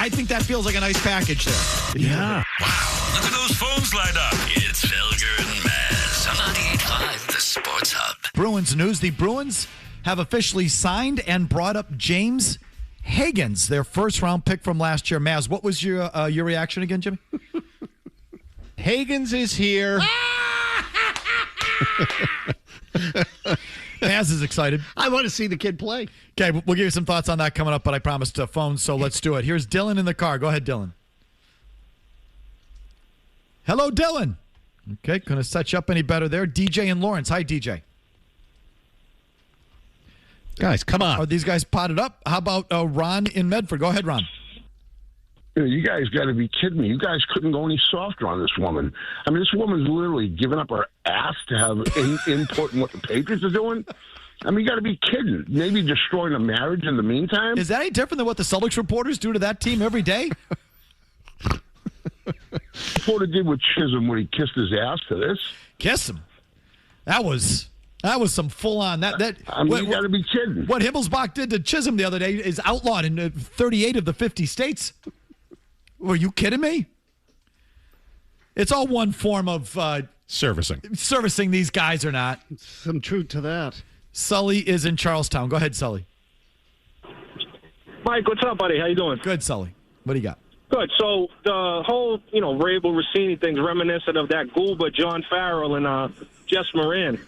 I think that feels like a nice package there. Yeah. Wow, look at those phones lined up. It's Felger and Mazz on 98.5, the Sports Hub. Bruins news. The Bruins have officially signed and brought up James Hagens, their first-round pick from last year. Mazz, what was your reaction again, Jimmy? Hagens is here. Mazz is excited. I want to see the kid play. Okay, we'll give you some thoughts on that coming up, but I promised phones, so let's do it. Here's Dylan in the car. Go ahead, Dylan. Hello, Dylan. Okay, couldn't set you up any better there. DJ and Lawrence. Hi, DJ. Guys, come on. Are these guys potted up? How about Ron in Medford? Go ahead, Ron. You guys got to be kidding me. You guys couldn't go any softer on this woman. I mean, this woman's literally giving up her ass to have input in what the Patriots are doing. I mean, you got to be kidding. Maybe destroying a marriage in the meantime. Is that any different than what the Celtics reporters do to that team every day? Reporter did with Chisholm when he kissed his ass to this. Kiss him. That was some full-on. That I mean, you got to be kidding. What Himmelsbach did to Chisholm the other day is outlawed in 38 of the 50 states. Were you kidding me? It's all one form of servicing these guys or not. Some truth to that. Sully is in Charlestown. Go ahead, Sully. Mike, what's up, buddy? How you doing? Good, Sully. What do you got? Good. So the whole, Vrabel Rossini thing's reminiscent of that Goober, John Farrell, and Jess Moran.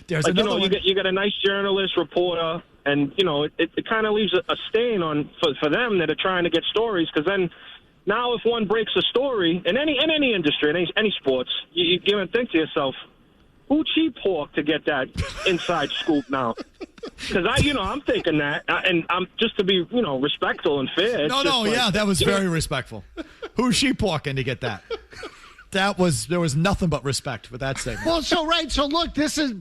There's another one. You get a nice journalist, reporter, and it kind of leaves a stain on for them that are trying to get stories, because then. Now, if one breaks a story in any industry, in any sports, you give and think to yourself, who cheap hawk to get that inside scoop now? Because I'm thinking that, and I'm just to be respectful and fair. That was very respectful. Who's sheep hawking to get that? There was nothing but respect with that statement. Well, so look, this is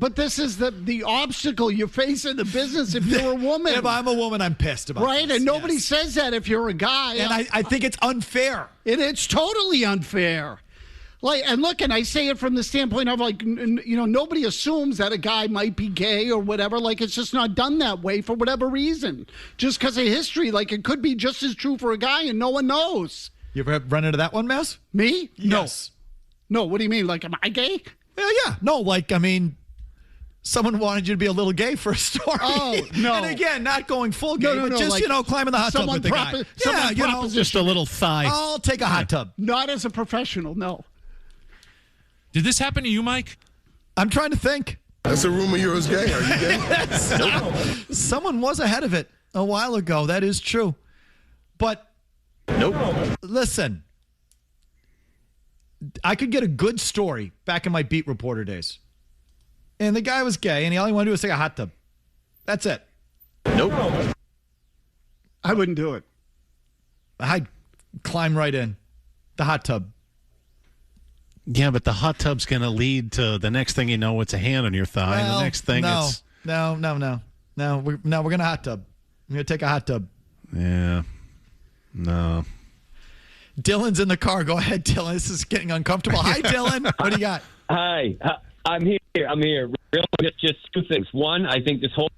the obstacle you face in the business if you're a woman. If I'm a woman, I'm pissed about right, this. and nobody says that if you're a guy. And I think it's unfair. It's totally unfair. And I say it from the standpoint of nobody assumes that a guy might be gay or whatever. It's just not done that way for whatever reason. Just because of history, it could be just as true for a guy and no one knows. You ever run into that one, Mazz? Me? Yes. No, what do you mean? Am I gay? Yeah. No, someone wanted you to be a little gay for a story. Oh, no. And again, not going full gay, but just, climbing the hot tub with the guy. Just a little thigh. I'll take a hot tub. Not as a professional, no. Did this happen to you, Mike? I'm trying to think. That's a rumor you're as gay. Are you gay? Someone was ahead of it a while ago. That is true. But, nope. Listen. I could get a good story back in my beat reporter days. And the guy was gay, and all he wanted to do was take a hot tub. That's it. Nope. I wouldn't do it. I'd climb right in. The hot tub. Yeah, but the hot tub's going to lead to the next thing you know, it's a hand on your thigh. Well, and the next thing it's... No. We're going to hot tub. I'm going to take a hot tub. Yeah. No. Dylan's in the car. Go ahead, Dylan. This is getting uncomfortable. Hi, Dylan. What do you got? Hi. I'm here. Real just two things. One, I think this whole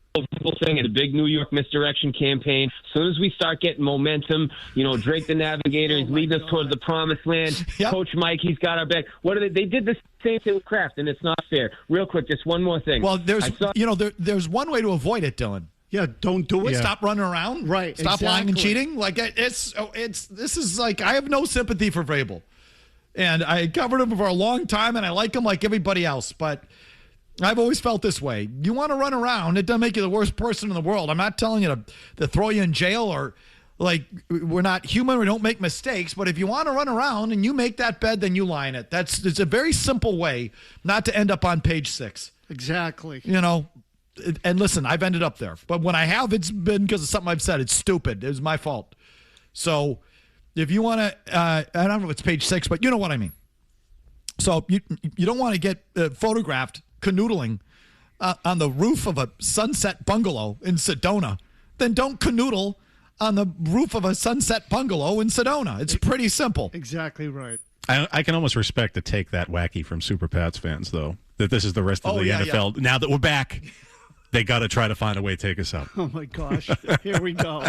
thing is a big New York misdirection campaign. As soon as we start getting momentum, Drake the Navigator is leading us towards the promised land. Yep. Coach Mike, he's got our back. What are they? They did the same thing with Kraft, and it's not fair. Real quick, just one more thing. Well, there's one way to avoid it, Dylan. Yeah, don't do it. Yeah. Stop running around. Right. Stop lying and cheating. This is I have no sympathy for Vrabel. And I covered him for a long time, and I like him like everybody else. But I've always felt this way. You want to run around, it doesn't make you the worst person in the world. I'm not telling you to throw you in jail or, we're not human. We don't make mistakes. But if you want to run around and you make that bed, then you lie in it. It's a very simple way not to end up on page 6. Exactly. And listen, I've ended up there. But when I have, it's been because of something I've said. It's stupid. It was my fault. So if you want to, I don't know if it's page 6, but you know what I mean. So you don't want to get photographed canoodling on the roof of a sunset bungalow in Sedona. Then don't canoodle on the roof of a sunset bungalow in Sedona. It's pretty simple. Exactly right. I can almost respect the take that wacky from Super Pats fans, though, that this is the rest of the NFL now that we're back. They got to try to find a way to take us out. Oh, my gosh. Here we go.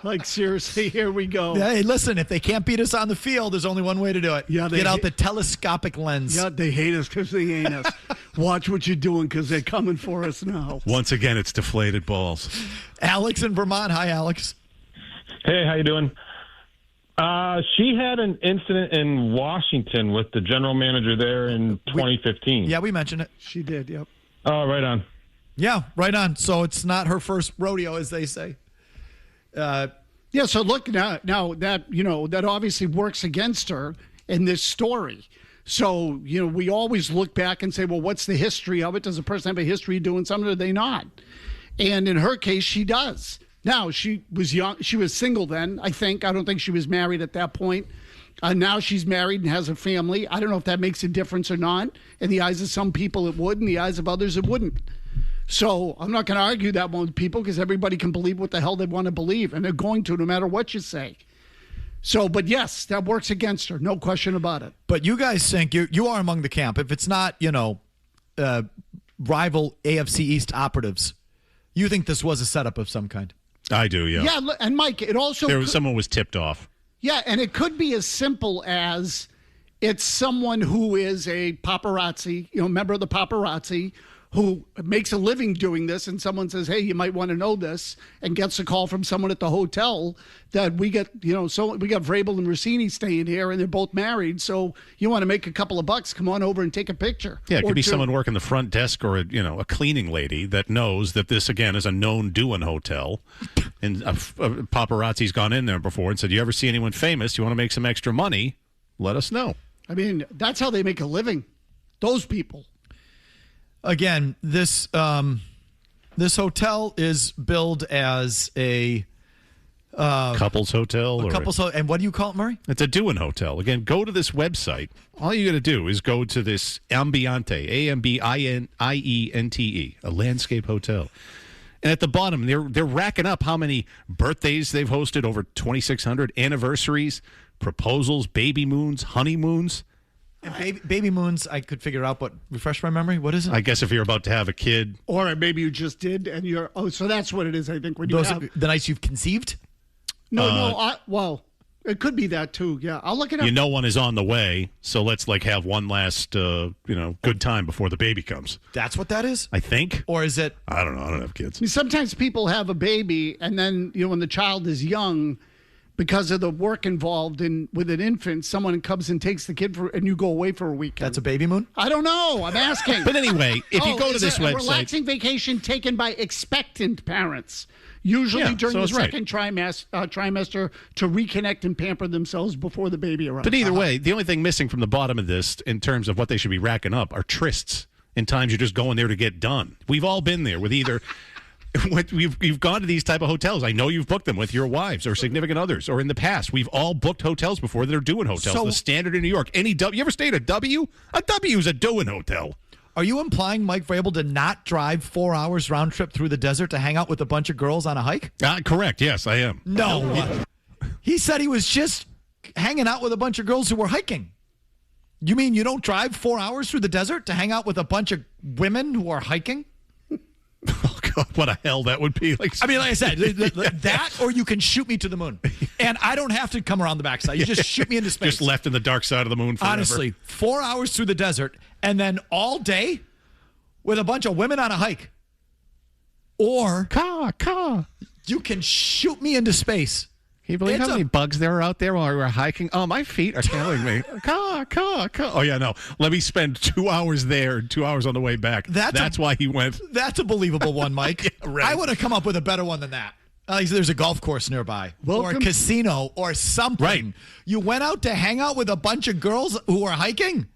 Like, seriously, here we go. Hey, listen, if they can't beat us on the field, there's only one way to do it. Yeah, Get out the telescopic lens. Yeah, they hate us because they ain't us. Watch what you're doing because they're coming for us now. Once again, it's deflated balls. Alex in Vermont. Hi, Alex. Hey, how you doing? She had an incident in Washington with the general manager there in 2015. Yeah, we mentioned it. She did, yep. Oh, right on. Yeah, right on. So it's not her first rodeo, as they say. Yeah, so look, now that, that obviously works against her in this story. So, we always look back and say, well, what's the history of it? Does a person have a history of doing something or do they not? And in her case, she does. Now, she was young. She was single then, I think. I don't think she was married at that point. Now she's married and has a family. I don't know if that makes a difference or not. In the eyes of some people, it would. In the eyes of others, it wouldn't. So I'm not going to argue that one with people because everybody can believe what the hell they want to believe, and they're going to no matter what you say. So, but yes, that works against her. No question about it. But you guys think you are among the camp. If it's not, rival AFC East operatives, you think this was a setup of some kind? I do, yeah. Yeah, and Mike, it also... Someone was tipped off. Yeah, and it could be as simple as it's someone who is a paparazzi, member of the paparazzi, who makes a living doing this, and someone says, hey, you might want to know this, and gets a call from someone at the hotel that we get, so we got Vrabel and Rossini staying here, and they're both married, so you want to make a couple of bucks, come on over and take a picture. Yeah, it could be someone working the front desk or, a cleaning lady that knows that this, again, is a known doing hotel, and a paparazzi's gone in there before and said, you ever see anyone famous, you want to make some extra money, let us know. I mean, that's how they make a living, those people. Again, this hotel is billed as a couples hotel. And what do you call it, Murray? It's a doing hotel. Again, go to this website. All you got to do is go to this Ambiente, Ambiente, a landscape hotel. And at the bottom, they're racking up how many birthdays they've hosted, over 2,600 anniversaries, proposals, baby moons, honeymoons. And baby moons, I could figure out, but refresh my memory. What is it? I guess if you're about to have a kid. Or maybe you just did, and you're... Oh, so that's what it is, I think. When you have... The nights you've conceived? Well, it could be that, too. Yeah, I'll look it up. One is on the way, so let's, have one last, good time before the baby comes. That's what that is? I think. Or is it... I don't know. I don't have kids. I mean, sometimes people have a baby, and then, when the child is young... Because of the work involved with an infant, someone comes and takes the kid and you go away for a weekend. That's a baby moon? I don't know. I'm asking. But anyway, if you go to this website, a relaxing vacation taken by expectant parents, usually during the second trimester, to reconnect and pamper themselves before the baby arrives. But either way, the only thing missing from the bottom of this, in terms of what they should be racking up, are trysts. In times you're just going there to get done. We've all been there with either. You've gone to these type of hotels. I know you've booked them with your wives or significant others, or in the past. We've all booked hotels before that are doing hotels. The Standard in New York. You ever stayed at a W? A W is a doing hotel. Are you implying Mike Vrabel did not drive 4 hours round trip through the desert to hang out with a bunch of girls on a hike? Correct. Yes, I am. No. He said he was just hanging out with a bunch of girls who were hiking. You mean you don't drive 4 hours through the desert to hang out with a bunch of women who are hiking? Oh, God, what a hell that would be. Like I said, that or you can shoot me to the moon. And I don't have to come around the backside. You just shoot me into space. Just left in the dark side of the moon forever. Honestly, 4 hours through the desert and then all day with a bunch of women on a hike. Or you can shoot me into space. Can you believe how many bugs there are out there while we were hiking? Oh, my feet are killing me. Oh, yeah, no. Let me spend 2 hours there, 2 hours on the way back. That's why he went. That's a believable one, Mike. Yeah, right. I would have come up with a better one than that. There's a golf course nearby or a casino or something. Right. You went out to hang out with a bunch of girls who are hiking?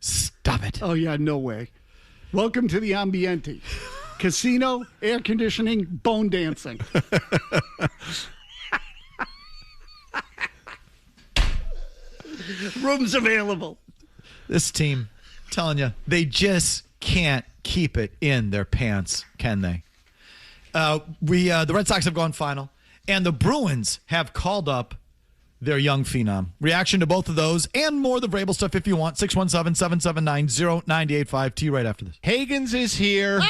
Stop it. Oh, yeah, no way. Welcome to the Ambiente. Casino, air conditioning, bone dancing. Rooms available. This team, I'm telling you, they just can't keep it in their pants, can they? The Red Sox have gone final, and the Bruins have called up their young phenom. Reaction to both of those and more of the Vrabel stuff if you want. 617-779-0985. To you right after this. Hagens is here.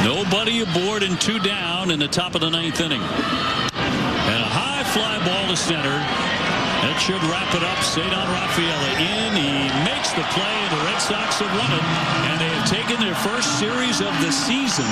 Nobody aboard and 2 down in the top of the 9th inning. And a high fly ball to center. That should wrap it up. Cedar Rafaela in. He makes the play, and the Red Sox have won it. And they have taken their first series of the season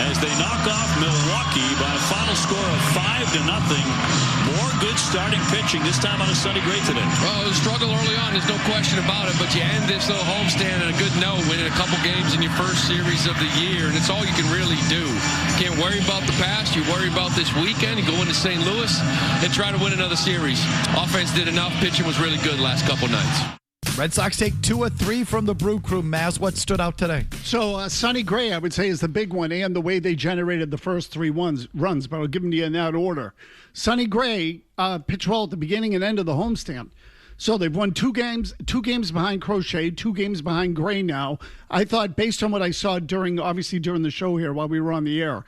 as they knock off Milwaukee by a final score of 5-0. More good starting pitching, this time on a Sonny Gray today. Well, it was a struggle early on, there's no question about it, but you end this little homestand on a good note, winning a couple games in your first series of the year, and it's all you can really do. You can't worry about the past, you worry about this weekend, you go into St. Louis and try to win another series. Offense did enough, pitching was really good last couple nights. Red Sox take 2 of 3 from the Brew Crew. Mazz, what stood out today? So Sonny Gray, I would say, is the big one, and the way they generated the first 3 runs, but I'll give them to you in that order. Sonny Gray pitched well at the beginning and end of the homestand. So they've won 2 games behind Crochet, 2 games behind Gray now. I thought, based on what I saw during the show here while we were on the air,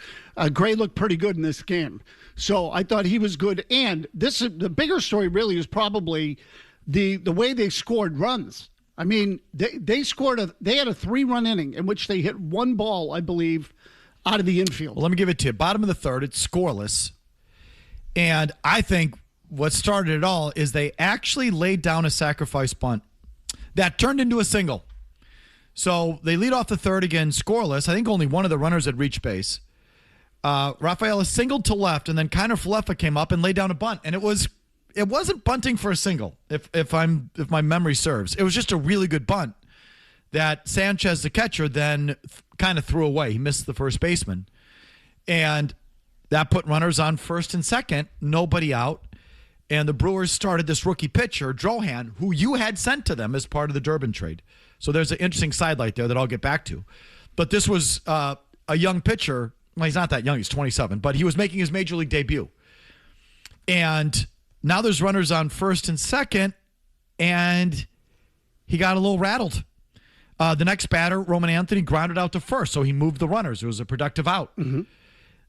Gray looked pretty good in this game. So I thought he was good. And the bigger story really is probably the way they scored runs. I mean, they had a 3-run inning in which they hit 1 ball, I believe, out of the infield. Well, let me give it to you. Bottom of the 3rd, it's scoreless. And I think what started it all is they actually laid down a sacrifice bunt that turned into a single. So they lead off the 3rd again, scoreless. I think only one of the runners had reached base. Rafaela singled to left, and then Kiner Falefa came up and laid down a bunt. And it wasn't bunting for a single, if my memory serves. It was just a really good bunt that Sanchez, the catcher, then kind of threw away. He missed the first baseman. And that put runners on first and second, nobody out. And the Brewers started this rookie pitcher, Drohan, who you had sent to them as part of the Durbin trade. So there's an interesting sidelight there that I'll get back to. But this was a young pitcher. Well, he's not that young. He's 27. But he was making his major league debut. And now there's runners on first and second, and he got a little rattled. The next batter, Roman Anthony, grounded out to first, so he moved the runners. It was a productive out. Mm-hmm.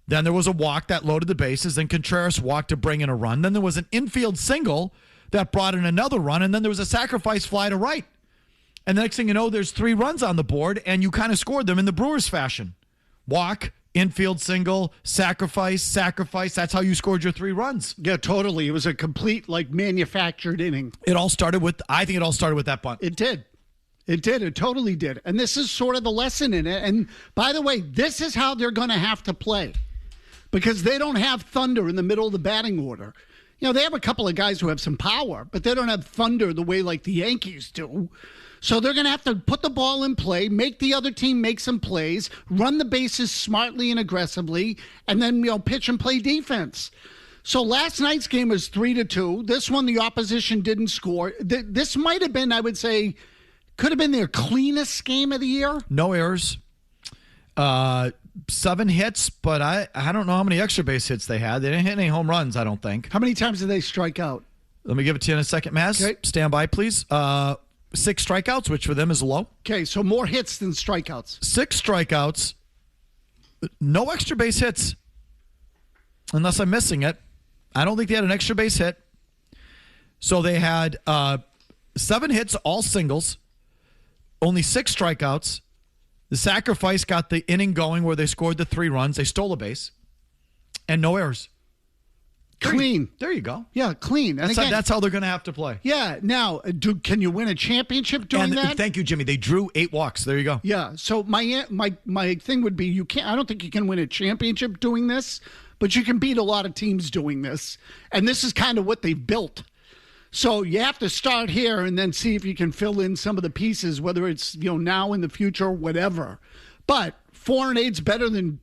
Then there was a walk that loaded the bases. Then Contreras walked to bring in a run. Then there was an infield single that brought in another run, and then there was a sacrifice fly to right. And the next thing you know, there's 3 runs on the board, and you kind of scored them in the Brewers fashion. Walk, infield single, sacrifice. That's how you scored your 3 runs. Yeah, totally. It was a complete, manufactured inning. I think it all started with that bunt. It did. It did. It totally did. And this is sort of the lesson in it. And by the way, this is how they're going to have to play, because they don't have thunder in the middle of the batting order. You know, they have a couple of guys who have some power, but they don't have thunder the way like the Yankees do. So they're going to have to put the ball in play, make the other team make some plays, run the bases smartly and aggressively, and then, pitch and play defense. So last night's game was 3-2. This one, the opposition didn't score. This might have been, I would say, could have been their cleanest game of the year. No errors. 7 hits, but I don't know how many extra base hits they had. They didn't hit any home runs, I don't think. How many times did they strike out? Let me give it to you in a second, Mazz. Okay. Stand by, please. 6 strikeouts, which for them is low. Okay, so more hits than strikeouts. 6 strikeouts, no extra base hits, unless I'm missing it. I don't think they had an extra base hit. So they had 7 hits, all singles, only 6 strikeouts. The sacrifice got the inning going where they scored the 3 runs. They stole a base, and no errors. Clean. There you go. Yeah, clean. And that's how they're going to have to play. Yeah. Now, can you win a championship doing that? Thank you, Jimmy. They drew 8 walks. There you go. Yeah. So my thing would be I don't think you can win a championship doing this, but you can beat a lot of teams doing this. And this is kind of what they've built. So you have to start here and then see if you can fill in some of the pieces, whether it's now in the future or whatever. But 4-8 is better than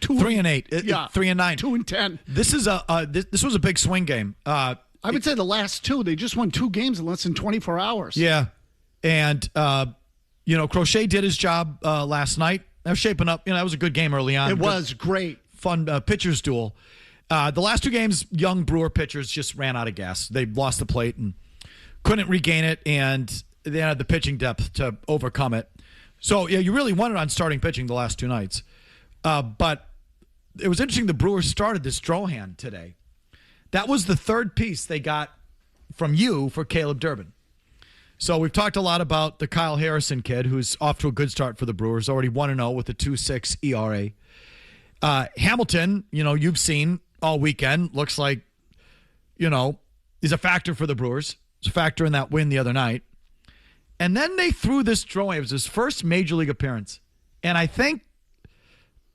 3-8. Yeah, 3-9. 2-10. This is this was a big swing game. I would say the last 2. They just won 2 games in less than 24 hours. Yeah, and Crochet did his job last night. That was shaping up. That was a good game early on. It was great, fun pitchers duel. The last 2 games, young Brewer pitchers just ran out of gas. They lost the plate and couldn't regain it, and they had the pitching depth to overcome it. So, yeah, you really won it on starting pitching the last 2 nights. But it was interesting the Brewers started this Drohan today. That was the 3rd piece they got from you for Caleb Durbin. So we've talked a lot about the Kyle Harrison kid, who's off to a good start for the Brewers, already 1-0 with a 2.6 ERA. Hamilton, you've seen all weekend, looks like, he's a factor for the Brewers. He's a factor in that win the other night. And then they threw this Strohan. It was his first major league appearance. And I think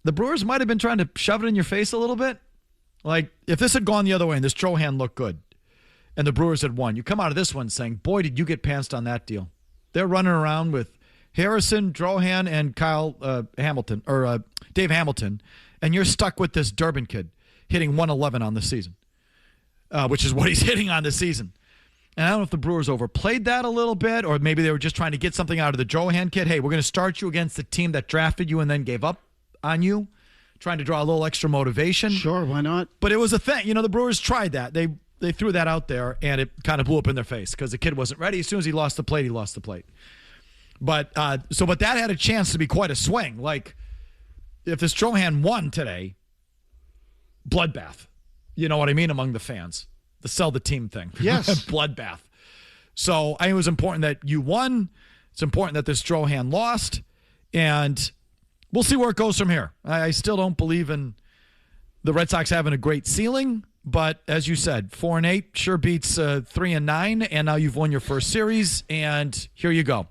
the Brewers might have been trying to shove it in your face a little bit. Like, if this had gone the other way and this Strohan looked good and the Brewers had won, you come out of this one saying, boy, did you get pantsed on that deal. They're running around with Harrison, Strohan, and Dave Hamilton, and you're stuck with this Durbin kid hitting 111 on the season, which is what he's hitting on the season. And I don't know if the Brewers overplayed that a little bit, or maybe they were just trying to get something out of the Strohan kid. Hey, we're going to start you against the team that drafted you and then gave up on you, trying to draw a little extra motivation. Sure, why not? But it was a thing. The Brewers tried that. They threw that out there, and it kind of blew up in their face because the kid wasn't ready. As soon as he lost the plate, he lost the plate. But but that had a chance to be quite a swing. Like, if this Strohan won today, bloodbath. You know what I mean? Among the fans. The sell the team thing. Yes. Bloodbath. So I think it was important that you won. It's important that this Strohan lost. And we'll see where it goes from here. I still don't believe in the Red Sox having a great ceiling. But as you said, 4-8 sure beats 3-9. And now you've won your first series. And here you go.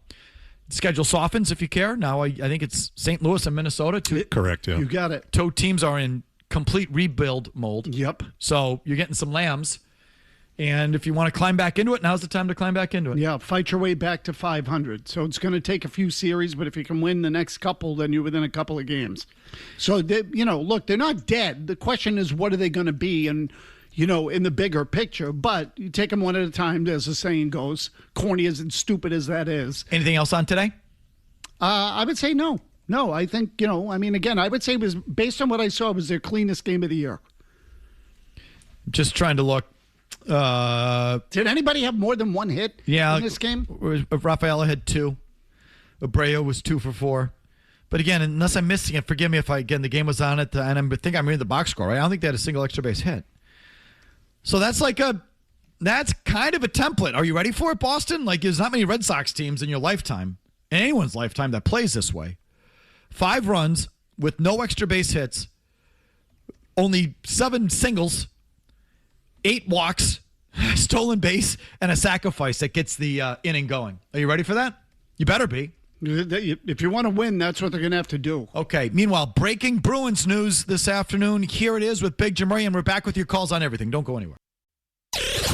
Schedule softens if you care. Now I think it's St. Louis and Minnesota. Correct, yeah. You got it. Two teams are in complete rebuild mode. Yep. So you're getting some lambs. And if you want to climb back into it, now's the time to climb back into it. Yeah, fight your way back to 500. So it's going to take a few series, but if you can win the next couple, then you're within a couple of games. So, look, they're not dead. The question is, what are they going to be? And, in the bigger picture. But you take them one at a time, as the saying goes, corny as and stupid as that is. Anything else on today? I would say no. No, I think, again, I would say it was, based on what I saw, it was their cleanest game of the year. Just trying to look. Did anybody have more than one hit in this game? Rafael had 2. Abreu was 2 for 4. But again, unless I'm missing it, forgive me if the game was on it, and I think I'm reading the box score, right? I don't think they had a single extra base hit. So that's that's kind of a template. Are you ready for it, Boston? Like, there's not many Red Sox teams in your lifetime, in anyone's lifetime, that plays this way. 5 runs with no extra base hits, only 7 singles, 8 walks, stolen base, and a sacrifice that gets the inning going. Are you ready for that? You better be. If you want to win, that's what they're going to have to do. Okay. Meanwhile, breaking Bruins news this afternoon. Here it is with Big Jim Murray, and we're back with your calls on everything. Don't go anywhere.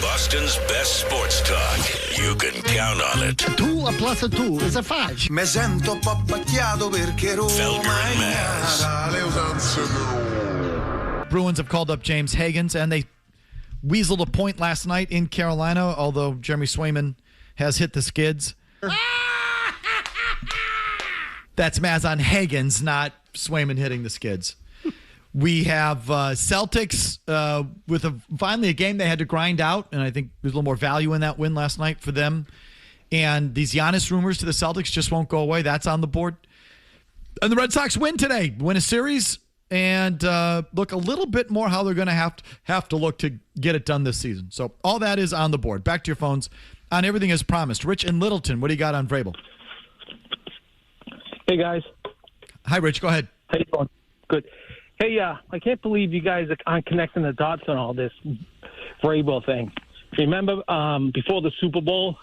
Boston's best sports talk. You can count on it. 2 plus 2 is a 5. Me sento pappacchiato perché Felger and Mazz. Bruins have called up James Hagens, and they weaseled a point last night in Carolina, although Jeremy Swayman has hit the skids. That's Mazz on Hagens, not Swayman hitting the skids. We have Celtics with finally a game they had to grind out, and I think there's a little more value in that win last night for them. And these Giannis rumors to the Celtics just won't go away. That's on the board. And the Red Sox win today, win a series, and look a little bit more how they're going to have to look to get it done this season. So all that is on the board. Back to your phones on everything as promised. Rich in Littleton, what do you got on Vrabel? Hey, guys. Hi, Rich. Go ahead. How you doing? Good. Hey, I can't believe you guys aren't connecting the dots on all this Vrabel thing. Remember before the Super Bowl,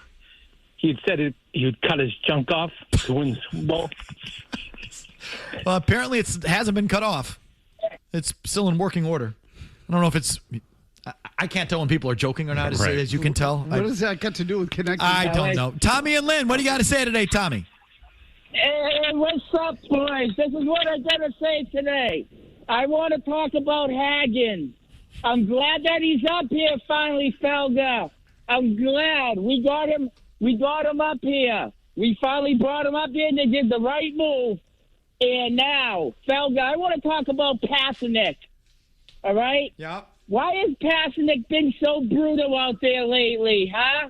he had said he would cut his junk off to win the Super Bowl? Well, apparently it hasn't been cut off. It's still in working order. I don't know if it's... I can't tell when people are joking or not, as you can tell. What does that got to do with connecting? I don't know. Tommy and Lynn, what do you got to say today, Tommy? Hey, what's up, boys? This is what I got to say today. I want to talk about Hagen. I'm glad that he's up here finally, Felger. I'm glad we got him. We got him up here. We finally brought him up here, and they did the right move. And now, Felger, I want to talk about Pasternak. All right? Yeah. Why has Pasternak been so brutal out there lately, huh?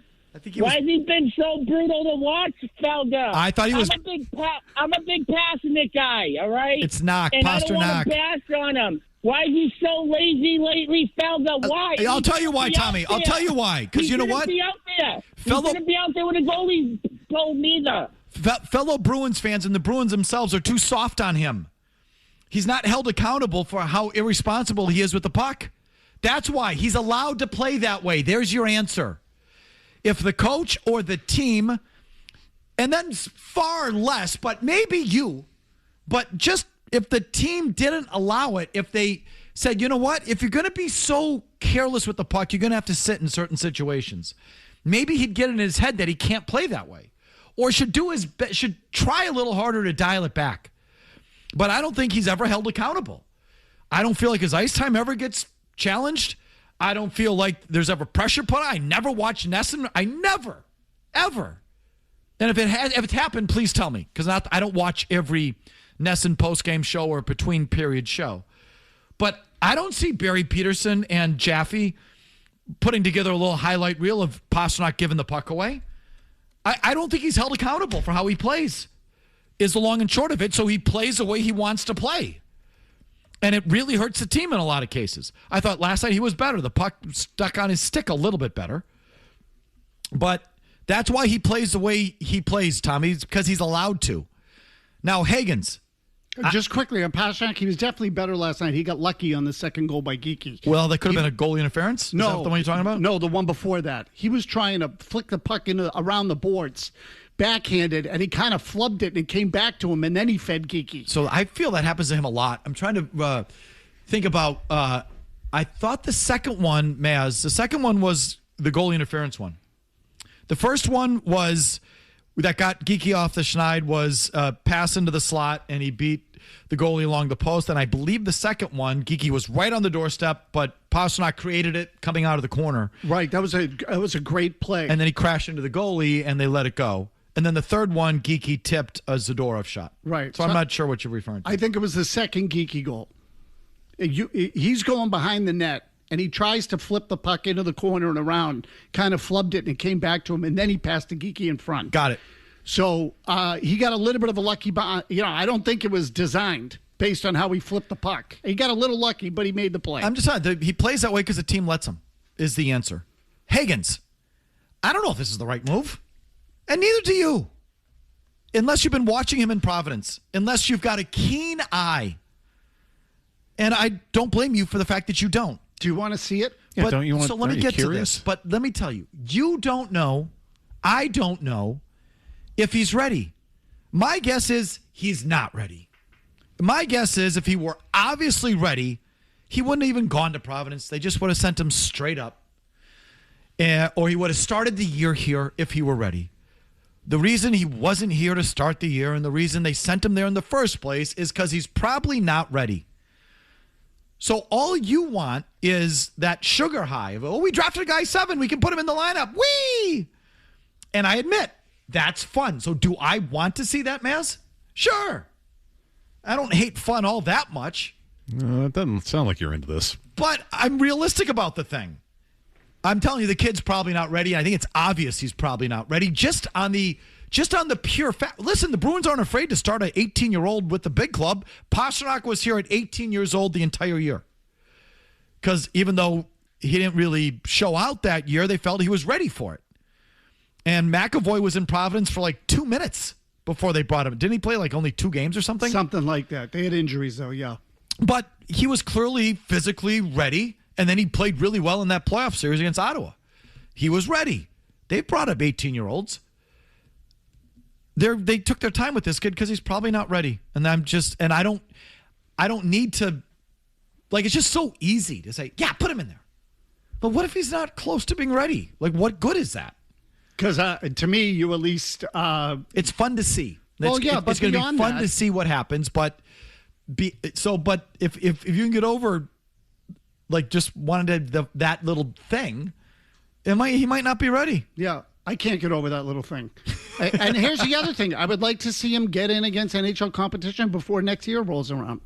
Why has he been so brutal to watch, Felger? I thought he was... I'm a big Pasternak guy, all right? It's not and Pasternak. I don't want to bash on him. Why is he so lazy lately, Felger? Why? I'll tell you why, Tommy. I'll tell you why. Because you know what? Be out there. He's going to be out there with a goalie goal neither. Fellow Bruins fans and the Bruins themselves are too soft on him. He's not held accountable for how irresponsible he is with the puck. That's why he's allowed to play that way. There's your answer. If the coach or the team, and then far less, but maybe you, but just if the team didn't allow it, if they said, you know what, if you're going to be so careless with the puck, you're going to have to sit in certain situations. Maybe he'd get in his head that he can't play that way, or should try a little harder to dial it back. But I don't think he's ever held accountable. I don't feel like his ice time ever gets challenged. I don't feel like there's ever pressure put on. I never watched NESN. I never, ever. And if it's happened, please tell me, because I don't watch every NESN post-game show or between-period show. But I don't see Barry Peterson and Jaffe putting together a little highlight reel of Pastrnak giving the puck away. I don't think he's held accountable for how he plays, is the long and short of it. So he plays the way he wants to play. And it really hurts the team in a lot of cases. I thought last night he was better. The puck stuck on his stick a little bit better. But that's why he plays the way he plays, Tommy, because he's allowed to. Now, Hagens. Just quickly on Pastrnak, he was definitely better last night. He got lucky on the second goal by Geekie. Well, that could have been a goalie interference? No. Is that the one you're talking about? No, the one before that. He was trying to flick the puck around the boards, backhanded, and he kind of flubbed it, and it came back to him, and then he fed Geekie. So I feel that happens to him a lot. I'm trying to think about, I thought the second one, Mazz, the second one was the goalie interference one. The first one was that got Geekie off the schneid was pass into the slot, and he beat the goalie along the post. And I believe the second one, Geekie was right on the doorstep, but Pastrnak created it coming out of the corner. Right, that was a great play. And then he crashed into the goalie, and they let it go. And then the third one, Geekie tipped a Zadorov shot. Right. So I'm not sure what you're referring to. I think it was the second Geekie goal. He's going behind the net, and he tries to flip the puck into the corner and around, kind of flubbed it, and it came back to him, and then he passed to Geekie in front. Got it. So he got a little bit of a lucky, I don't think it was designed based on how he flipped the puck. He got a little lucky, but he made the play. I'm just saying, he plays that way because the team lets him, is the answer. Hagens, I don't know if this is the right move, and neither do you. Unless you've been watching him in Providence, unless you've got a keen eye. And I don't blame you for the fact that you don't. Do you want to see it? Yeah, but, don't you want? So let me get to this. But let me tell you, you don't know, I don't know if he's ready. My guess is he's not ready. My guess is if he were obviously ready, he wouldn't have even gone to Providence. They just would have sent him straight up. Or he would have started the year here if he were ready. The reason he wasn't here to start the year and the reason they sent him there in the first place is because he's probably not ready. So all you want is that sugar high of, we drafted a guy 7, we can put him in the lineup. Whee! And I admit, that's fun. So do I want to see that, Mazz? Sure. I don't hate fun all that much. It doesn't sound like you're into this. But I'm realistic about the thing. I'm telling you, the kid's probably not ready. I think it's obvious he's probably not ready. Just on the pure fact. Listen, the Bruins aren't afraid to start an 18-year-old with the big club. Pastrnak was here at 18 years old the entire year. Because even though he didn't really show out that year, they felt he was ready for it. And McAvoy was in Providence for like 2 minutes before they brought him. Didn't he play like only 2 games or something? Something like that. They had injuries, though, yeah. But he was clearly physically ready, and then he played really well in that playoff series against Ottawa. He was ready. They brought up 18-year-olds. They took their time with this kid because he's probably not ready. And I don't need to, like, it's just so easy to say, yeah, put him in there. But what if he's not close to being ready? Like, what good is that? Because to me, you at least... it's fun to see. But it's going to be fun to see what happens. But if you can get over, like, just wanted that little thing, he might not be ready. Yeah, I can't get over that little thing. And here's the other thing. I would like to see him get in against NHL competition before next year rolls around.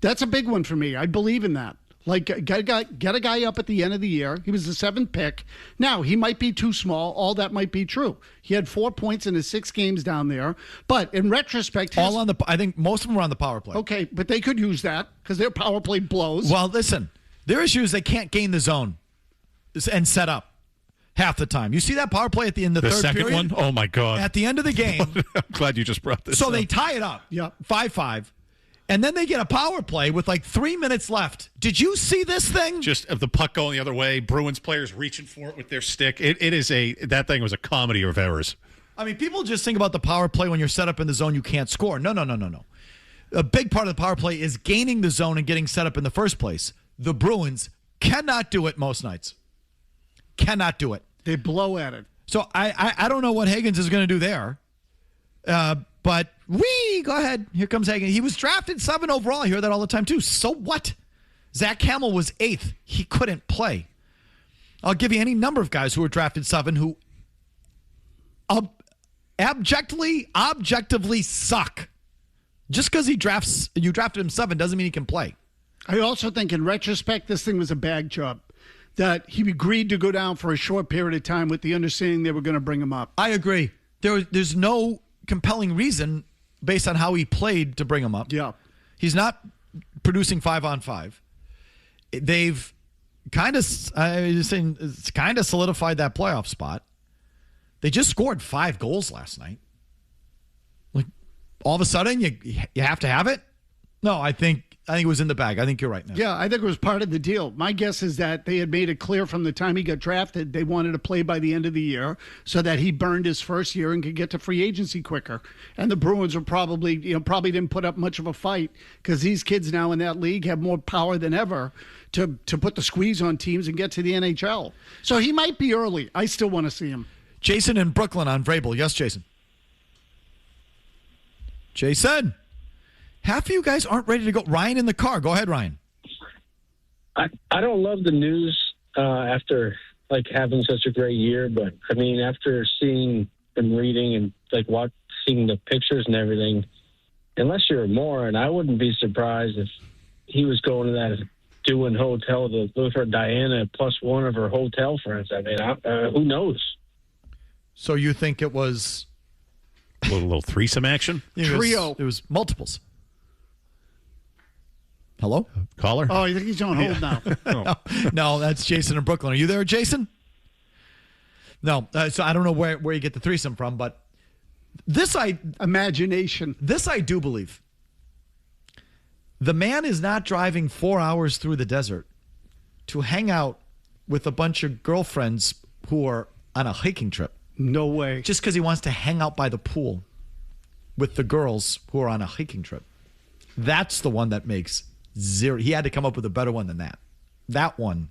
That's a big one for me. I believe in that. Like, get a guy up at the end of the year. He was the 7th pick. Now, he might be too small. All that might be true. He had 4 points in his 6 games down there. But in retrospect... I think most of them were on the power play. Okay, but they could use that because their power play blows. Well, listen, their issue is they can't gain the zone and set up half the time. You see that power play at the end of the third period? The second one? Oh, my God. At the end of the game. I'm glad you just brought this up. So they tie it up. Yeah. 5-5. And then they get a power play with like 3 minutes left. Did you see this thing? Just of the puck going the other way, Bruins players reaching for it with their stick. That thing was a comedy of errors. I mean, people just think about the power play when you're set up in the zone, you can't score. No. A big part of the power play is gaining the zone and getting set up in the first place. The Bruins cannot do it most nights. Cannot do it. They blow at it. So I don't know what Hagens is going to do there. But go ahead. Here comes Hagens. He was drafted 7 overall. I hear that all the time, too. So what? Zach Hamill was 8th. He couldn't play. I'll give you any number of guys who were drafted 7 who objectively suck. Just because you drafted him 7 doesn't mean he can play. I also think in retrospect, this thing was a bag job. That he agreed to go down for a short period of time with the understanding they were going to bring him up. I agree. There's no compelling reason based on how he played to bring him up. Yeah. He's not producing 5-on-5. They've kind of solidified that playoff spot. They just scored 5 goals last night. Like all of a sudden you have to have it? No, I think it was in the bag. I think you're right now. Yeah, I think it was part of the deal. My guess is that they had made it clear from the time he got drafted they wanted to play by the end of the year so that he burned his first year and could get to free agency quicker. And the Bruins were probably didn't put up much of a fight because these kids now in that league have more power than ever to put the squeeze on teams and get to the NHL. So he might be early. I still want to see him. Jason in Brooklyn on Vrabel. Yes, Jason. Jason. Half of you guys aren't ready to go. Ryan in the car. Go ahead, Ryan. I don't love the news after having such a great year, but I mean after seeing and reading and seeing the pictures and everything, unless you're a moron, I wouldn't be surprised if he was going to that doing hotel to look for Diana plus one of her hotel friends. I mean, who knows? So you think it was a little threesome action? Trio. It was multiples. Hello? Caller? Oh, you think he's on hold now? No, that's Jason in Brooklyn. Are you there, Jason? No. So I don't know where you get the threesome from, but imagination. This I do believe. The man is not driving 4 hours through the desert to hang out with a bunch of girlfriends who are on a hiking trip. No way. Just because he wants to hang out by the pool with the girls who are on a hiking trip. That's the one that makes zero. He had to come up with a better one than that. That one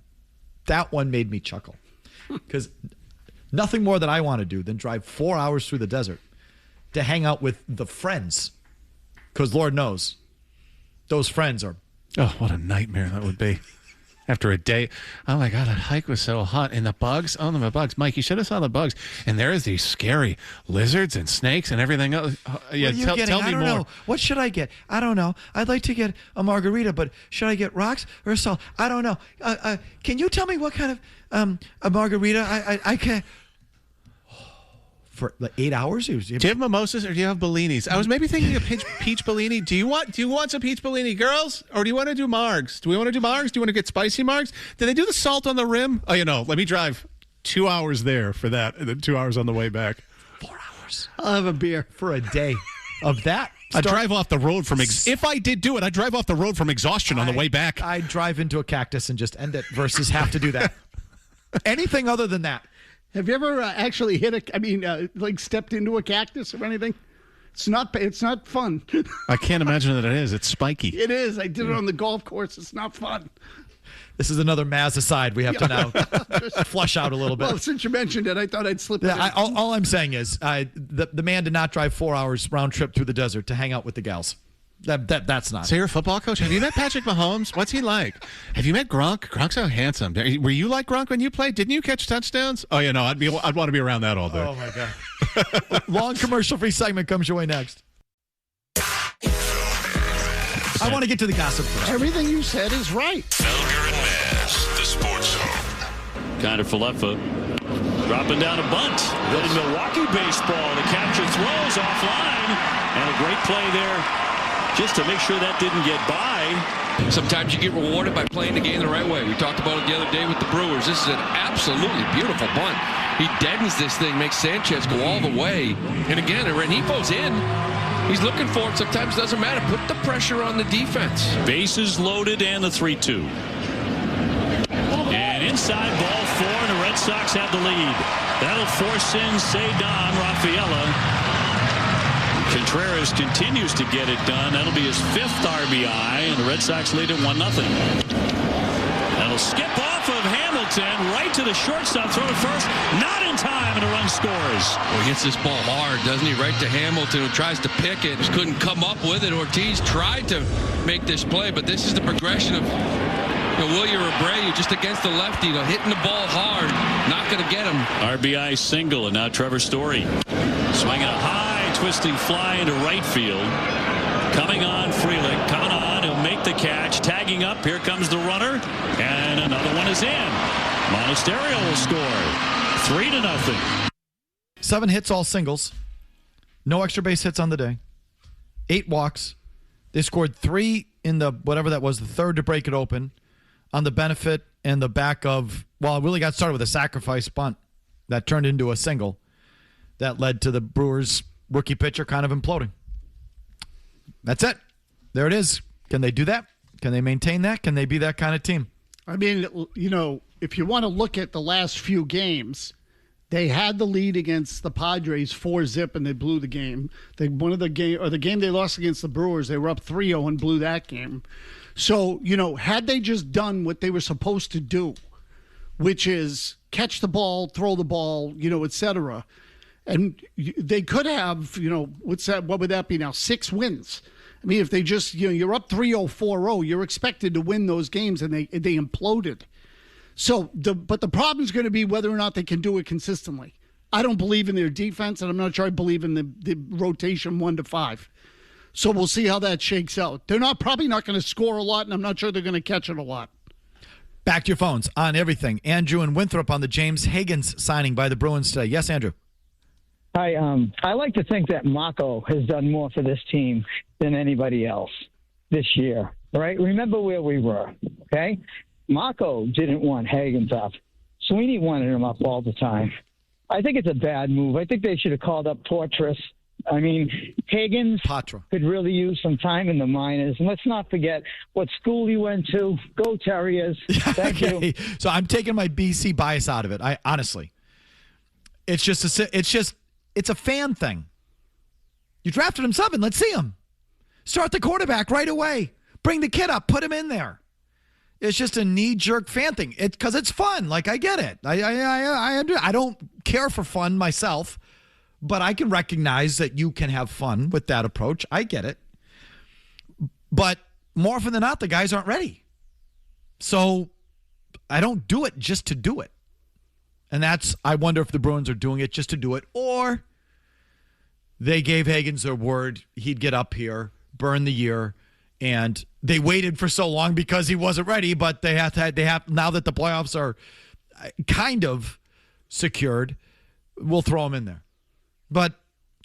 made me chuckle. Because nothing more that I want to do than drive 4 hours through the desert to hang out with the friends. Because Lord knows, those friends are... Oh, what a nightmare that would be. After a day, oh my God, that hike was so hot. And the bugs, the bugs. Mike, you should have saw the bugs. And there is these scary lizards and snakes and everything else. Yeah, tell me more. I don't know. What should I get? I don't know. I'd like to get a margarita, but should I get rocks or salt? I don't know. Can you tell me what kind of a margarita I can... For 8 hours? Do you have mimosas or do you have Bellinis? I was maybe thinking of peach Bellini. Do you want some peach Bellini, girls? Or do you want to do margs? Do we want to do margs? Do you want to get spicy margs? Do they do the salt on the rim? Oh, let me drive 2 hours there for that and then 2 hours on the way back. 4 hours. I'll have a beer. For a day of that. I'd drive off the road from... if I did do it, I'd drive off the road from exhaustion on the way back. I'd drive into a cactus and just end it versus have to do that. Anything other than that. Have you ever actually stepped into a cactus or anything? It's not fun. I can't imagine that it is. It's spiky. It is. I did it on the golf course. It's not fun. This is another Mazz aside. We have to now flush out a little bit. Well, since you mentioned it, I thought I'd slip it in. All I'm saying is the man did not drive 4 hours round trip through the desert to hang out with the gals. That's not. So you're a football coach? Have you met Patrick Mahomes? What's he like? Have you met Gronk? Gronk's so handsome. Were you like Gronk when you played? Didn't you catch touchdowns? Oh, I'd want to be around that all day. Oh, my God. Long commercial-free segment comes your way next. I want to get to the gossip first. Everything you said is right. Felger Maz, the Sports Zone. Kind of Falefa dropping down a bunt. Then Milwaukee baseball to capture throws offline. And a great play there just to make sure that didn't get by. Sometimes you get rewarded by playing the game the right way. We talked about it the other day with the Brewers. This is an absolutely beautiful bunt. He deadens this thing, makes Sanchez go all the way. And again, Renifo's in. He's looking for it. Sometimes it doesn't matter. Put the pressure on the defense. Bases loaded and the 3-2. And inside ball 4, and the Red Sox have the lead. That'll force in Cedar Rafaela. Contreras continues to get it done. That'll be his 5th RBI, and the Red Sox lead at 1-0. That'll skip off of Hamilton right to the shortstop. Throw to first. Not in time, and a run scores. Well, he hits this ball hard, doesn't he? Right to Hamilton, who tries to pick it. Just couldn't come up with it. Ortiz tried to make this play, but this is the progression of Wilyer Abreu just against the lefty, hitting the ball hard. Not going to get him. RBI single, and now Trevor Story swinging a high, twisting fly into right field. Coming on, Frelick. Coming on, he'll make the catch. Tagging up, here comes the runner. And another one is in. Monasterio will score. 3-0. 7 hits, all singles. No extra base hits on the day. 8 walks. They scored 3 in the, whatever that was, the third to break it open on the benefit and the back of, well, it really got started with a sacrifice bunt that turned into a single that led to the Brewers rookie pitcher kind of imploding. That's it. There it is. Can they do that? Can they maintain that? Can they be that kind of team? I mean, if you want to look at the last few games, they had the lead against the Padres 4-0, and they blew the game. The game they lost against the Brewers, they were up 3-0 and blew that game. So, had they just done what they were supposed to do, which is catch the ball, throw the ball, et cetera, and they could have, what would that be now? 6 wins. I mean, if they just, you're up 3-0, 4-0, you're expected to win those games, and they imploded. So, but the problem is going to be whether or not they can do it consistently. I don't believe in their defense, and I'm not sure I believe in the rotation 1 to 5. So we'll see how that shakes out. They're probably not going to score a lot, and I'm not sure they're going to catch it a lot. Back to your phones on everything. Andrew and Winthrop on the James Hagens signing by the Bruins today. Yes, Andrew. Hi. I like to think that Mako has done more for this team than anybody else this year. Right? Remember where we were. Okay. Mako didn't want Hagens up. Sweeney wanted him up all the time. I think it's a bad move. I think they should have called up Portress. I mean, Hagens could really use some time in the minors. And let's not forget what school he went to. Go Terriers. Thank you. So I'm taking my BC bias out of it. Honestly, it's a fan thing. You drafted him 7. Let's see him. Start the quarterback right away. Bring the kid up. Put him in there. It's just a knee-jerk fan thing. Because it's fun. Like, I get it. I don't care for fun myself, but I can recognize that you can have fun with that approach. I get it. But more often than not, the guys aren't ready. So I don't do it just to do it. And I wonder if the Bruins are doing it just to do it, or they gave Hagens their word he'd get up here, burn the year, and they waited for so long because he wasn't ready, but they have now that the playoffs are kind of secured, we'll throw him in there. But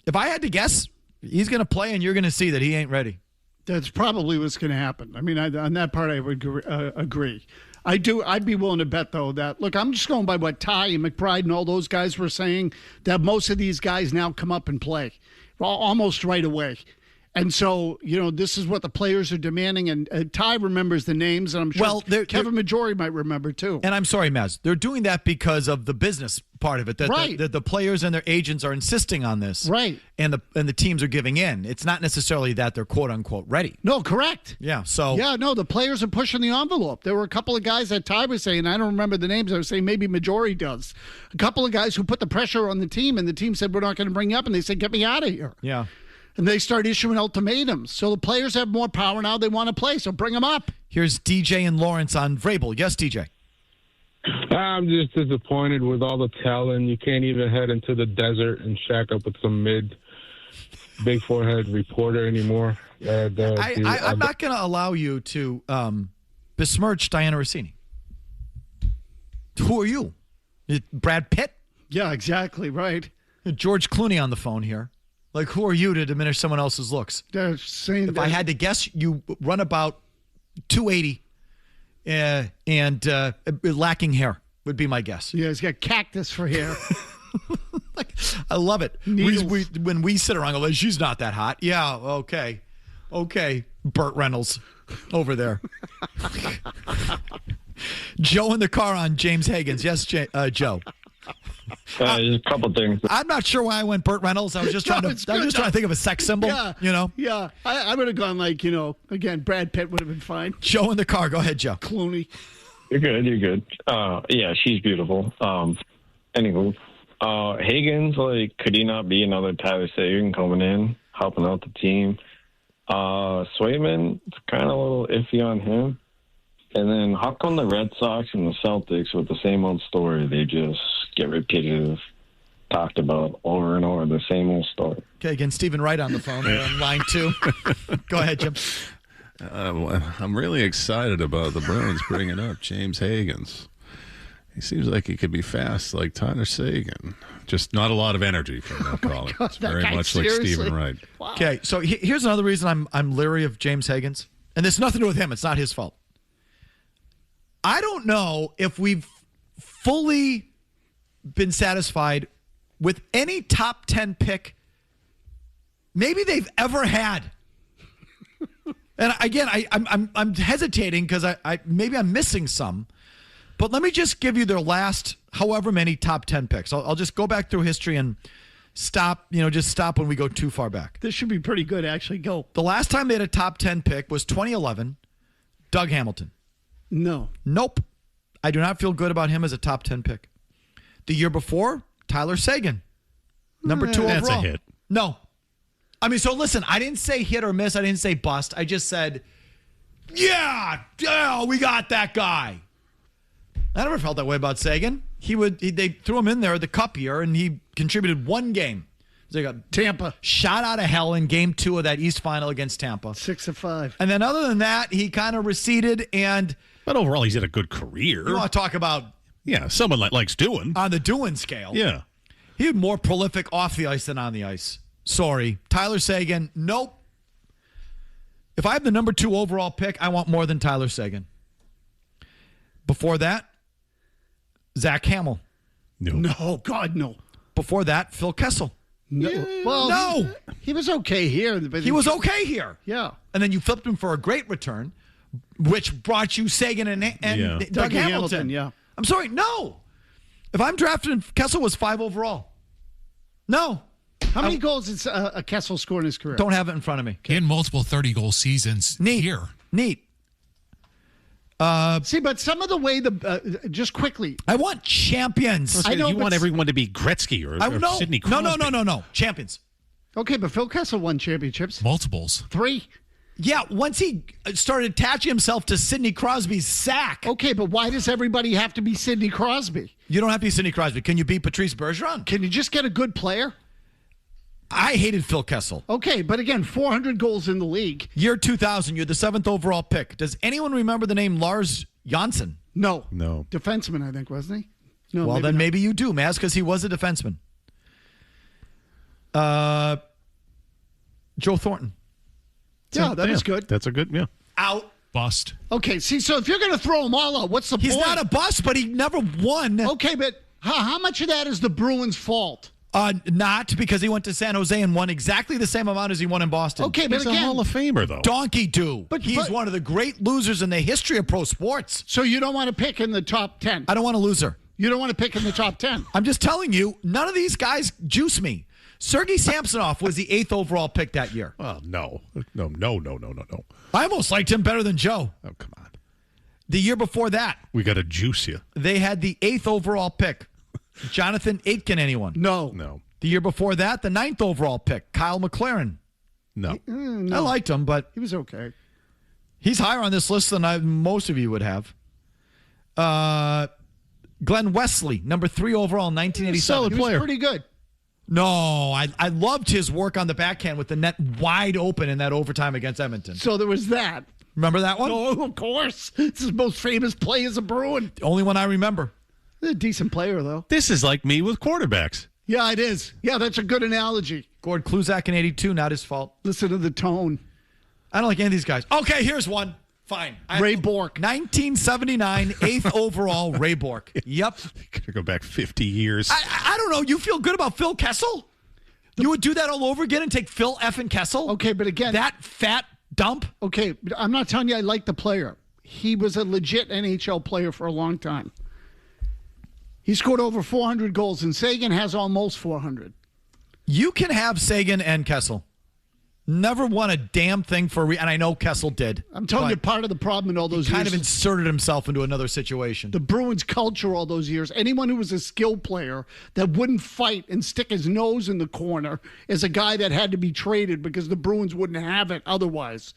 if I had to guess, he's going to play, and you're going to see that he ain't ready. That's probably what's going to happen. I mean, on that part, I would agree. I'd be willing to bet, though, that, look, I'm just going by what Ty and McBride and all those guys were saying, that most of these guys now come up and play almost right away. And so, this is what the players are demanding. And Ty remembers the names, and I'm sure Kevin Majori might remember, too. And I'm sorry, Mazz. They're doing that because of the business part of it. That the players and their agents are insisting on this. Right. And the teams are giving in. It's not necessarily that they're quote-unquote ready. No, correct. Yeah, so. Yeah, no, the players are pushing the envelope. There were a couple of guys that Ty was saying, I don't remember the names, I was saying maybe Majori does. A couple of guys who put the pressure on the team, and the team said, we're not going to bring you up, and they said, get me out of here. Yeah. And they start issuing ultimatums. So the players have more power now. They want to play, so bring them up. Here's DJ and Lawrence on Vrabel. Yes, DJ. I'm just disappointed with all the talent. You can't even head into the desert and shack up with some big forehead reporter anymore. I'm not going to allow you to besmirch Diana Rossini. Who are you? Brad Pitt? Yeah, exactly. Right. George Clooney on the phone here. Like, who are you to diminish someone else's looks? They're saying if I had to guess, you run about 280 and lacking hair would be my guess. Yeah, he's got cactus for hair. I love it. When we sit around, go, she's not that hot. Yeah, okay. Burt Reynolds over there. Joe in the car on James Hagens. Yes, Joe. There's a couple things. I'm not sure why I went Burt Reynolds. I was just trying to think of a sex symbol. Yeah, Yeah, I would have gone again, Brad Pitt would have been fine. Joe in the car. Go ahead, Joe. Clooney. You're good. Yeah, she's beautiful. Anywho, Hagens, could he not be another Tyler Seguin coming in, helping out the team? Swayman, it's kind of a little iffy on him. And then how come the Red Sox and the Celtics with the same old story? They just get repetitive, talked about over and over, the same old story. Okay, again, Stephen Wright on the phone on line 2. Go ahead, Jim. I'm really excited about the Bruins bringing up James Hagens. He seems like he could be fast like Tyler Seguin. Just not a lot of energy from that caller. It's very much like Stephen Wright. Wow. Okay, so here's another reason I'm leery of James Hagens. And it's nothing to do with him. It's not his fault. I don't know if we've fully been satisfied with any top 10 pick maybe they've ever had. And again, I'm hesitating because maybe I'm missing some. But let me just give you their last however many top 10 picks. I'll just go back through history and stop when we go too far back. This should be pretty good, actually. Go. The last time they had a top 10 pick was 2011, Doug Hamilton. No. Nope. I do not feel good about him as a top 10 pick. The year before, Tyler Seguin. Number 2 overall. That's a hit. No. I mean, so listen, I didn't say hit or miss. I didn't say bust. I just said, yeah, we got that guy. I never felt that way about Seguin. They threw him in there the Cup year, and he contributed one game. They got Tampa shot out of hell in Game 2 of that East Final against Tampa. 6-5. And then other than that, he kind of receded. But overall, he's had a good career. You want to talk about someone likes doing on the doing scale? Yeah, he was more prolific off the ice than on the ice. Sorry, Tyler Seguin. Nope. If I have the number 2 overall pick, I want more than Tyler Seguin. Before that, Zach Hamill. No, God, no. Before that, Phil Kessel. No. Yeah. Well, no. He was okay here. But he was okay here. Yeah. And then you flipped him for a great return, which brought you Seguin and Doug Hamilton. Yeah. I'm sorry, no. If I'm drafting, Kessel was 5 overall. No. How many goals did Kessel score in his career? Don't have it in front of me. He had multiple 30-goal seasons here. Neat. See, but some of the way just quickly. I want champions. I know, you want everyone to be Gretzky or Sidney Crosby. No. Champions. Okay, but Phil Kessel won championships. Multiples. 3. Yeah, once he started attaching himself to Sidney Crosby's sack. Okay, but why does everybody have to be Sidney Crosby? You don't have to be Sidney Crosby. Can you be Patrice Bergeron? Can you just get a good player? I hated Phil Kessel. Okay, but again, 400 goals in the league. Year 2000, you're the 7th overall pick. Does anyone remember the name Lars Jonsson? No. Defenseman, I think, wasn't he? No. Well, then maybe you do, Mazz, because he was a defenseman. Joe Thornton. Yeah, that is good. That's a good, Out. Bust. Okay, see, so if you're going to throw them all out, what's the point? He's not a bust, but he never won. Okay, but how much of that is the Bruins' fault? Not because he went to San Jose and won exactly the same amount as he won in Boston. Okay, but he's again, a Hall of Famer, though. Donkey do. But he's one of the great losers in the history of pro sports. So you don't want to pick in the top 10? I don't want a loser. You don't want to pick in the top 10? I'm just telling you, none of these guys juice me. Sergei Samsonov was the 8th overall pick that year. Oh, no. I almost liked him better than Joe. Oh, come on. The year before that, we got to juice you. They had the 8th overall pick. Jonathan Aitken, anyone? No. The year before that, the 9th overall pick, Kyle McLaren. No. I liked him, but he was okay. He's higher on this list than most of you would have. Glenn Wesley, number 3 overall in 1987. Solid player. He was pretty good. No, I loved his work on the backhand with the net wide open in that overtime against Edmonton. So there was that. Remember that one? Oh, of course. It's his most famous play as a Bruin. The only one I remember. He's a decent player, though. This is like me with quarterbacks. Yeah, it is. Yeah, that's a good analogy. Gord Kluzak in 82, not his fault. Listen to the tone. I don't like any of these guys. Okay, here's one. Fine. Ray Bork. 1979, 8th overall, Ray Bork. Yep. Could go back 50 years. I don't know. You feel good about Phil Kessel? You would do that all over again and take Phil effing Kessel? Okay, but again. That fat dump? Okay, but I'm not telling you I like the player. He was a legit NHL player for a long time. He scored over 400 goals, and Sagan has almost 400. You can have Sagan and Kessel. Never won a damn thing for and I know Kessel did. I'm telling you, part of the problem in all those years. Kind of inserted himself into another situation. The Bruins culture all those years. Anyone who was a skill player that wouldn't fight and stick his nose in the corner is a guy that had to be traded because the Bruins wouldn't have it otherwise.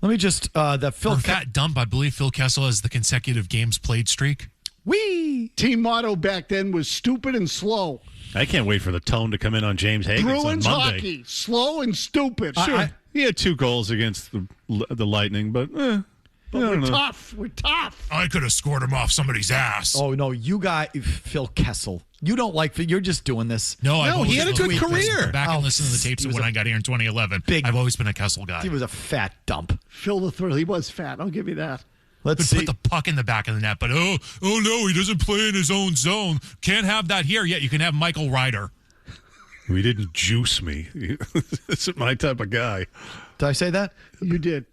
Let me just that Phil For fat dump, I believe Phil Kessel has the consecutive games played streak. Whee! Team motto back then was stupid and slow. I can't wait for the tone to come in on James Hagens Bruins on Monday. hockey, slow and stupid. Sure. He had 2 goals against the Lightning, but we're tough. We're tough. I could have scored him off somebody's ass. Oh, no, you got Phil Kessel. You don't like Phil. You're just doing this. No, he had a good career. Go back and listen to the tapes of when I got here in 2011. I've always been a Kessel guy. He was a fat dump. Phil the Thrill. He was fat. I'll give you that. Let's see. Put the puck in the back of the net, but oh no, he doesn't play in his own zone. Can't have that here yet. You can have Michael Ryder. He didn't juice me. This is my type of guy. Did I say that? You did.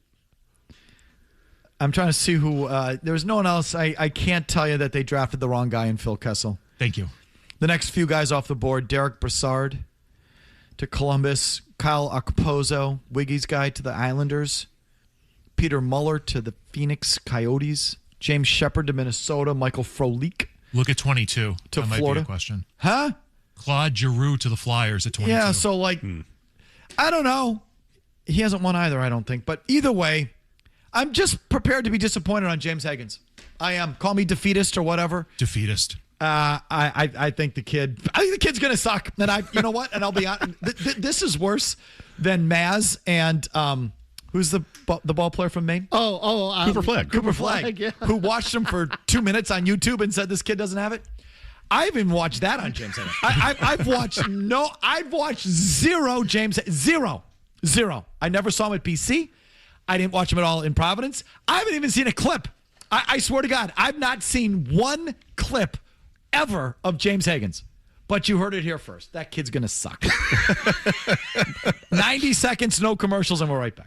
I'm trying to see who. There was no one else. I can't tell you that they drafted the wrong guy in Phil Kessel. Thank you. The next few guys off the board: Derek Brassard to Columbus, Kyle Okposo, Wiggy's guy to the Islanders, Peter Muller to the Phoenix Coyotes, James Shepard to Minnesota, Michael Frolik. Look at 22. To that might Florida. Be a question. Huh? Claude Giroux to the Flyers at 22. Yeah, so I don't know. He hasn't won either, I don't think. But either way, I'm just prepared to be disappointed on James Hagens. I am. Call me defeatist or whatever. Defeatist. I think the kid's gonna suck. And you know what? And I'll be honest. This is worse than Mazz and who's the ball player from Maine? Cooper Flagg. Cooper Flagg, yeah. who watched him for 2 minutes on YouTube and said this kid doesn't have it. I've even watched that on James Hagens. I've watched zero James. Zero. I never saw him at BC. I didn't watch him at all in Providence. I haven't even seen a clip. I swear to God, I've not seen one clip ever of James Hagens. But you heard it here first. That kid's going to suck. 90 seconds, no commercials, and we're right back.